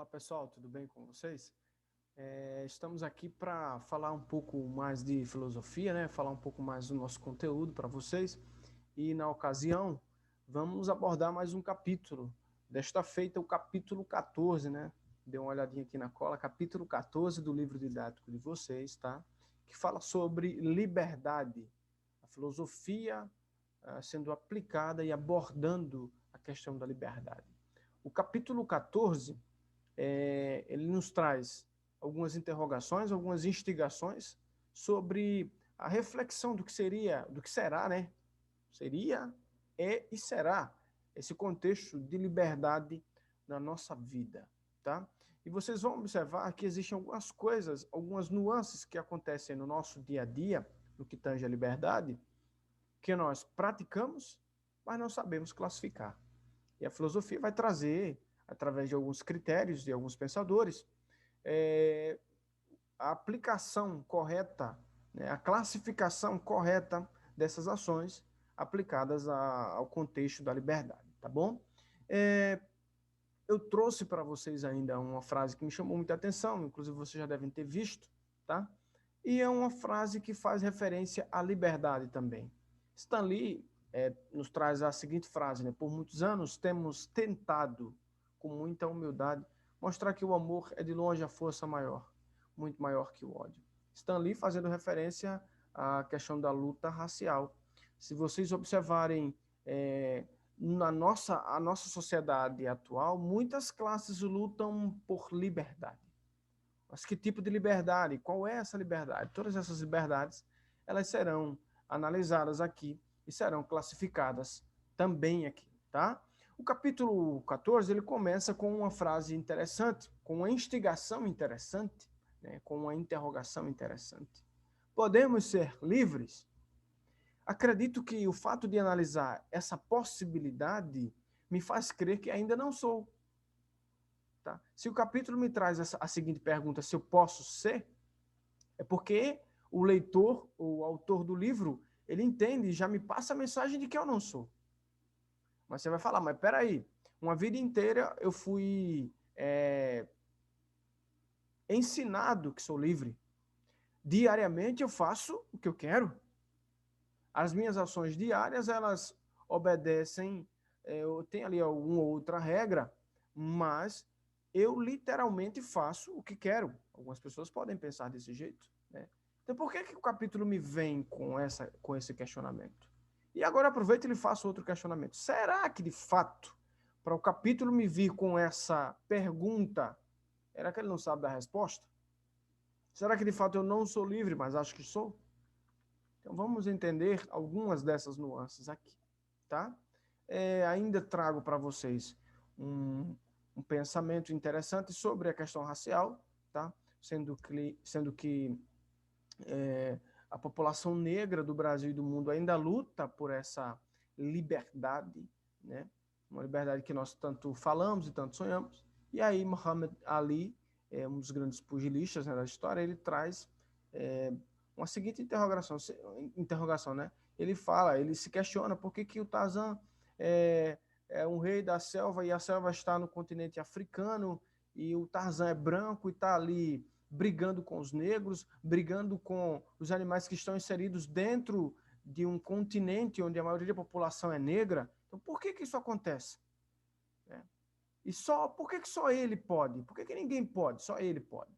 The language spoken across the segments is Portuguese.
Olá pessoal, tudo bem com vocês? Estamos aqui para falar um pouco mais de filosofia, né? Falar um pouco mais do nosso conteúdo para vocês. E na ocasião, vamos abordar mais um capítulo. Desta feita, o capítulo 14, né? Dê uma olhadinha aqui na cola, capítulo 14 do livro didático de vocês, tá? Que fala sobre liberdade, a filosofia sendo aplicada e abordando a questão da liberdade. O capítulo 14 ele nos traz algumas interrogações, algumas instigações sobre a reflexão do que seria, do que será, né? Seria, é e será esse contexto de liberdade na nossa vida, tá? E vocês vão observar que existem algumas coisas, algumas nuances que acontecem no nosso dia a dia, no que tange a liberdade, que nós praticamos, mas não sabemos classificar. E a filosofia vai trazer, através de alguns critérios de alguns pensadores, a aplicação correta, né, a classificação correta dessas ações aplicadas ao contexto da liberdade, tá bom? Eu trouxe para vocês ainda uma frase que me chamou muita atenção, inclusive vocês já devem ter visto, tá? E é uma frase que faz referência à liberdade também. Stan Lee nos traz a seguinte frase, né? Por muitos anos temos tentado, com muita humildade, mostrar que o amor é de longe a força maior, muito maior que o ódio. Stan Lee fazendo referência à questão da luta racial. Se vocês observarem a nossa sociedade atual, muitas classes lutam por liberdade. Mas que tipo de liberdade? Qual é essa liberdade? Todas essas liberdades, elas serão analisadas aqui e serão classificadas também aqui, tá? O capítulo 14, ele começa com uma frase interessante, com uma instigação interessante, né? Com uma interrogação interessante. Podemos ser livres? Acredito que o fato de analisar essa possibilidade me faz crer que ainda não sou. Tá? Se o capítulo me traz a seguinte pergunta, se eu posso ser, é porque o leitor, o autor do livro, ele entende, já me passa a mensagem de que eu não sou. Mas você vai falar, mas peraí, uma vida inteira eu fui ensinado que sou livre. Diariamente eu faço o que eu quero. As minhas ações diárias, elas obedecem, eu tenho ali alguma outra regra, mas eu literalmente faço o que quero. Algumas pessoas podem pensar desse jeito, né? Então, por que o capítulo me vem com esse questionamento? E agora aproveito e lhe faço outro questionamento. Será que, de fato, para o capítulo me vir com essa pergunta, será que ele não sabe da resposta? Será que, de fato, eu não sou livre, mas acho que sou? Então, vamos entender algumas dessas nuances aqui, tá? Ainda trago para vocês um pensamento interessante sobre a questão racial, tá? Sendo que a população negra do Brasil e do mundo ainda luta por essa liberdade, né? Uma liberdade que nós tanto falamos e tanto sonhamos. E aí Muhammad Ali, um dos grandes pugilistas, né, da história, ele traz uma seguinte interrogação, né? Ele se questiona por que o Tarzan é um rei da selva e a selva está no continente africano e o Tarzan é branco e está ali brigando com os negros, brigando com os animais que estão inseridos dentro de um continente onde a maioria da população é negra. Então, por que isso acontece? E por que só ele pode? Por que ninguém pode? Só ele pode.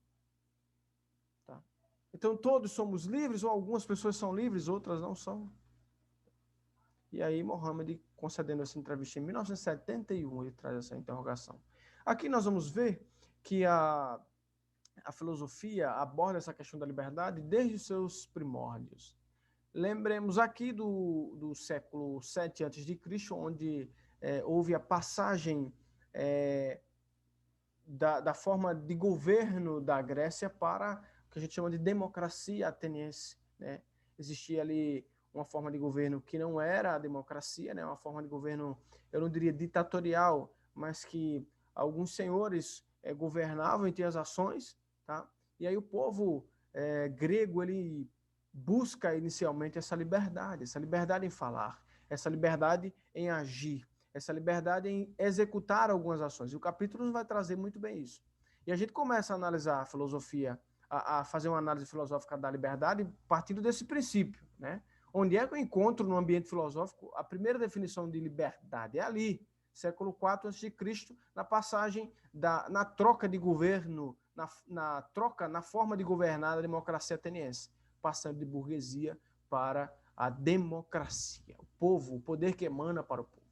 Tá? Então, todos somos livres, ou algumas pessoas são livres, outras não são. E aí, Mohammed, concedendo essa entrevista em 1971, ele traz essa interrogação. Aqui nós vamos ver que a filosofia aborda essa questão da liberdade desde os seus primórdios. Lembremos aqui do século VII a.C., onde houve a passagem da forma de governo da Grécia para o que a gente chama de democracia ateniense, né? Existia ali uma forma de governo que não era a democracia, né? Uma forma de governo, eu não diria ditatorial, mas que alguns senhores governavam e tinham as ações, tá? E aí o povo grego, ele busca inicialmente essa liberdade em falar, essa liberdade em agir, essa liberdade em executar algumas ações. E o capítulo nos vai trazer muito bem isso. E a gente começa a analisar a filosofia, a fazer uma análise filosófica da liberdade partindo desse princípio, né? Onde é que eu encontro no ambiente filosófico a primeira definição de liberdade? É ali, século IV a.C., na passagem, na troca de governo, na forma de governar a democracia ateniense, passando de burguesia para a democracia, o povo, o poder que emana para o povo.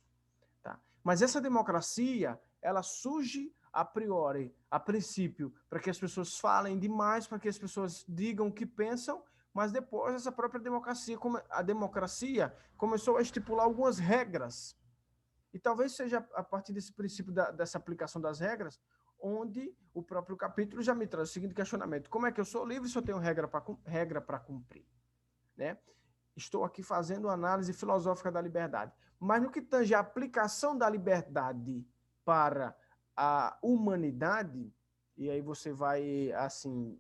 Tá? Mas essa democracia, ela surge a priori, a princípio, para que as pessoas falem demais, para que as pessoas digam o que pensam, mas depois essa própria democracia, a democracia começou a estipular algumas regras. E talvez seja a partir desse princípio dessa aplicação das regras, onde o próprio capítulo já me traz o seguinte questionamento: como é que eu sou livre se eu tenho regra para cumprir? Né? Estou aqui fazendo uma análise filosófica da liberdade. Mas no que tange a aplicação da liberdade para a humanidade, e aí você vai, assim,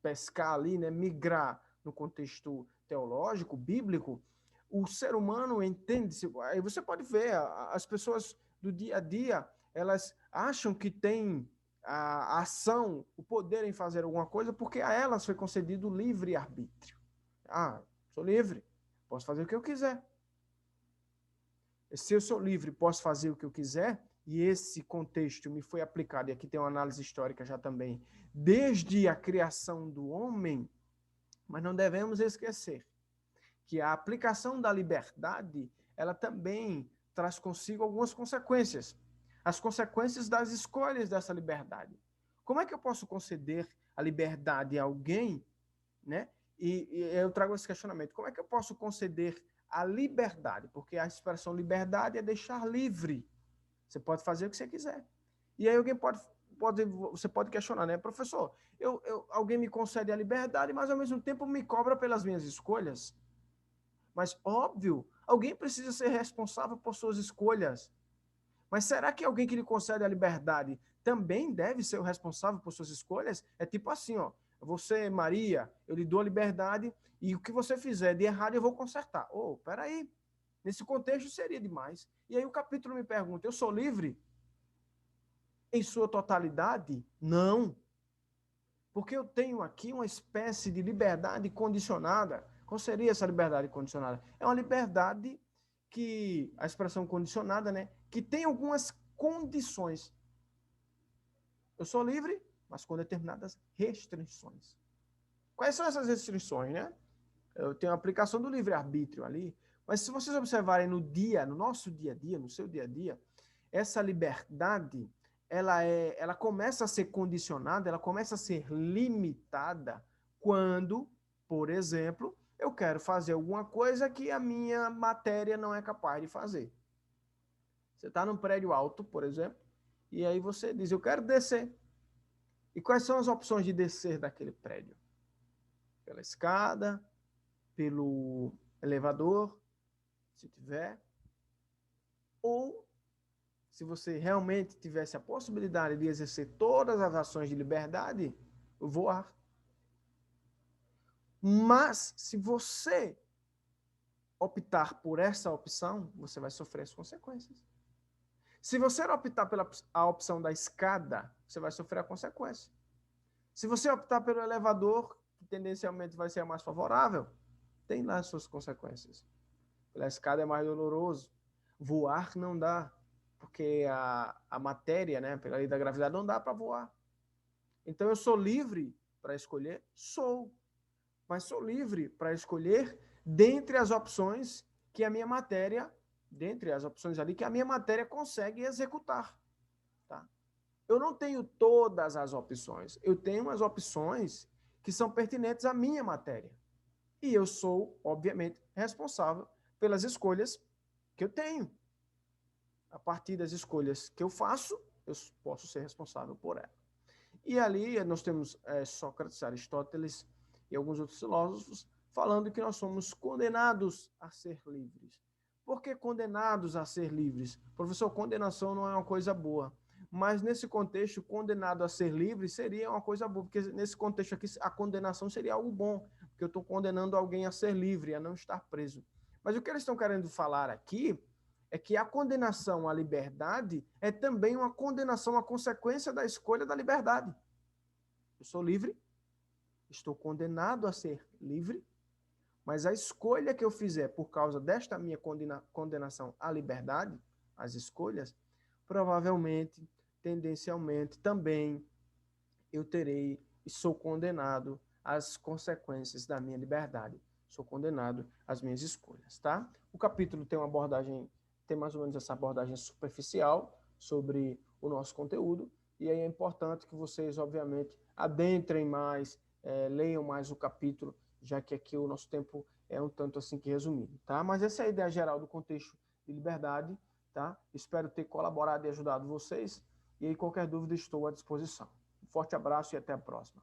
pescar ali, né, migrar no contexto teológico, bíblico, o ser humano entende-se. Aí você pode ver, as pessoas do dia a dia, elas acham que têm a ação, o poder em fazer alguma coisa, porque a elas foi concedido o livre-arbítrio. Ah, sou livre, posso fazer o que eu quiser. Se eu sou livre, posso fazer o que eu quiser, e esse contexto me foi aplicado, e aqui tem uma análise histórica já também, desde a criação do homem, mas não devemos esquecer que a aplicação da liberdade, ela também traz consigo algumas consequências. As consequências das escolhas dessa liberdade. Como é que eu posso conceder a liberdade a alguém, né? E eu trago esse questionamento. Como é que eu posso conceder a liberdade? Porque a expressão liberdade é deixar livre. Você pode fazer o que você quiser. E aí alguém você pode questionar, né? Professor, alguém me concede a liberdade, mas ao mesmo tempo me cobra pelas minhas escolhas. Mas, óbvio, alguém precisa ser responsável por suas escolhas. Mas será que alguém que lhe concede a liberdade também deve ser o responsável por suas escolhas? É tipo assim, ó. Você, Maria, eu lhe dou a liberdade e o que você fizer de errado eu vou consertar. Oh, peraí. Nesse contexto seria demais. E aí o capítulo me pergunta, eu sou livre? Em sua totalidade? Não. Porque eu tenho aqui uma espécie de liberdade condicionada. Qual seria essa liberdade condicionada? É uma liberdade que, a expressão condicionada, né? Que tem algumas condições. Eu sou livre, mas com determinadas restrições. Quais são essas restrições, né? Eu tenho a aplicação do livre-arbítrio ali, mas se vocês observarem no nosso dia a dia, no seu dia a dia, essa liberdade, ela começa a ser condicionada, ela começa a ser limitada quando, por exemplo, eu quero fazer alguma coisa que a minha matéria não é capaz de fazer. Você está num prédio alto, por exemplo, e aí você diz, eu quero descer. E quais são as opções de descer daquele prédio? Pela escada, pelo elevador, se tiver, ou se você realmente tivesse a possibilidade de exercer todas as ações de liberdade, voar. Mas se você optar por essa opção, você vai sofrer as consequências. Se você optar pela a opção da escada, você vai sofrer a consequência. Se você optar pelo elevador, que tendencialmente vai ser a mais favorável, tem lá as suas consequências. Pela escada é mais doloroso. Voar não dá, porque a matéria, né, pela lei da gravidade, não dá para voar. Então eu sou livre para escolher? Sou. Mas sou livre para escolher dentre as opções que a minha matéria, dentre as opções ali, que a minha matéria consegue executar. Tá? Eu não tenho todas as opções. Eu tenho as opções que são pertinentes à minha matéria. E eu sou, obviamente, responsável pelas escolhas que eu tenho. A partir das escolhas que eu faço, eu posso ser responsável por ela. E ali nós temos Sócrates, Aristóteles e alguns outros filósofos falando que nós somos condenados a ser livres. Por que condenados a ser livres? Professor, condenação não é uma coisa boa. Mas nesse contexto, condenado a ser livre seria uma coisa boa, porque nesse contexto aqui a condenação seria algo bom, porque eu estou condenando alguém a ser livre, a não estar preso. Mas o que eles estão querendo falar aqui é que a condenação à liberdade é também uma condenação à consequência da escolha da liberdade. Eu sou livre, estou condenado a ser livre, mas a escolha que eu fizer por causa desta minha condenação à liberdade, as escolhas, provavelmente, tendencialmente, também eu terei e sou condenado às consequências da minha liberdade. Sou condenado às minhas escolhas, tá? O capítulo tem uma abordagem, tem mais ou menos essa abordagem superficial sobre o nosso conteúdo, e aí é importante que vocês, obviamente, adentrem mais, leiam mais o capítulo, já que aqui o nosso tempo é um tanto assim que resumido, tá? Mas essa é a ideia geral do contexto de liberdade, tá? Espero ter colaborado e ajudado vocês, e aí qualquer dúvida estou à disposição. Um forte abraço e até a próxima.